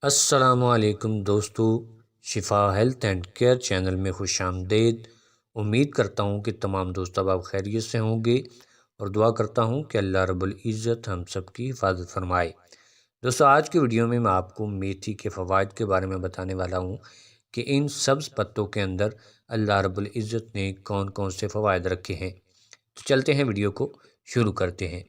السلام علیکم دوستو، شفا ہیلتھ اینڈ کیئر چینل میں خوش آمدید۔ امید کرتا ہوں کہ تمام دوست اب خیریت سے ہوں گے اور دعا کرتا ہوں کہ اللہ رب العزت ہم سب کی حفاظت فرمائے۔ دوستو، آج کی ویڈیو میں آپ کو میتھی کے فوائد کے بارے میں بتانے والا ہوں کہ ان سبز پتوں کے اندر اللہ رب العزت نے کون کون سے فوائد رکھے ہیں۔ تو چلتے ہیں، ویڈیو کو شروع کرتے ہیں۔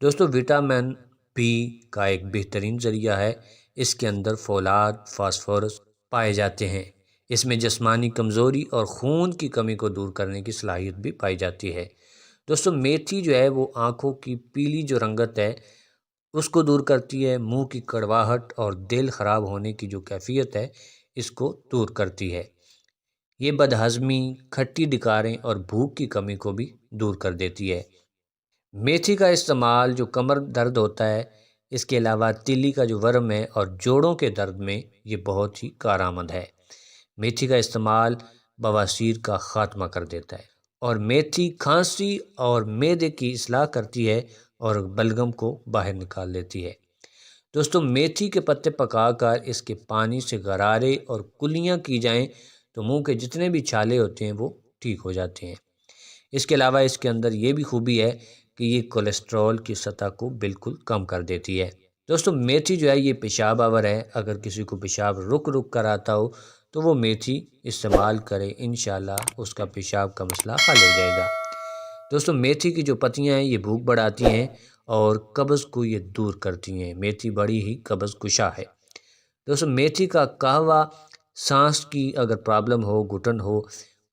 دوستو، وٹامن بی کا ایک بہترین ذریعہ ہے۔ اس کے اندر فولاد، فاسفورس پائے جاتے ہیں۔ اس میں جسمانی کمزوری اور خون کی کمی کو دور کرنے کی صلاحیت بھی پائی جاتی ہے۔ دوستو، میتھی جو ہے وہ آنکھوں کی پیلی جو رنگت ہے اس کو دور کرتی ہے، منہ کی کڑواہٹ اور دل خراب ہونے کی جو کیفیت ہے اس کو دور کرتی ہے۔ یہ بدہضمی، کھٹی ڈکاریں اور بھوک کی کمی کو بھی دور کر دیتی ہے۔ میتھی کا استعمال جو کمر درد ہوتا ہے، اس کے علاوہ تیلی کا جو ورم ہے اور جوڑوں کے درد میں یہ بہت ہی کارآمد ہے۔ میتھی کا استعمال بواسیر کا خاتمہ کر دیتا ہے اور میتھی کھانسی اور معدے کی اصلاح کرتی ہے اور بلغم کو باہر نکال لیتی ہے۔ دوستو، میتھی کے پتے پکا کر اس کے پانی سے غرارے اور کلیاں کی جائیں تو منہ کے جتنے بھی چھالے ہوتے ہیں وہ ٹھیک ہو جاتے ہیں۔ اس کے علاوہ اس کے اندر یہ بھی خوبی ہے کہ یہ کولیسٹرول کی سطح کو بالکل کم کر دیتی ہے۔ دوستو، میتھی جو ہے یہ پیشاب آور ہے۔ اگر کسی کو پیشاب رک کر آتا ہو تو وہ میتھی استعمال کرے، انشاءاللہ اس کا پیشاب کا مسئلہ حل ہو جائے گا۔ دوستو، میتھی کی جو پتیاں ہیں یہ بھوک بڑھاتی ہیں اور قبض کو یہ دور کرتی ہیں۔ میتھی بڑی ہی قبض کشا ہے۔ دوستو، میتھی کا قہوہ سانس کی اگر پرابلم ہو، گھٹن ہو،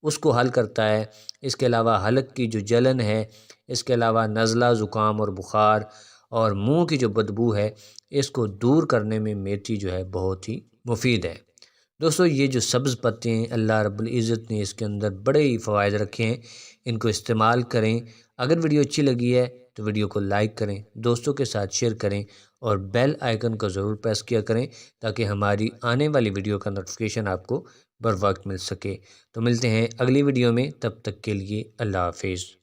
اس کو حل کرتا ہے۔ اس کے علاوہ حلق کی جو جلن ہے، اس کے علاوہ نزلہ، زکام اور بخار اور منہ کی جو بدبو ہے اس کو دور کرنے میں میتھی جو ہے بہت ہی مفید ہے۔ دوستو، یہ جو سبز پتے ہیں اللہ رب العزت نے اس کے اندر بڑے ہی فوائد رکھے ہیں، ان کو استعمال کریں۔ اگر ویڈیو اچھی لگی ہے تو ویڈیو کو لائک کریں، دوستوں کے ساتھ شیئر کریں اور بیل آئیکن کو ضرور پریس کیا کریں تاکہ ہماری آنے والی ویڈیو کا نوٹیفیکیشن آپ کو بر وقت مل سکے۔ تو ملتے ہیں اگلی ویڈیو میں، تب تک کے لیے اللہ حافظ۔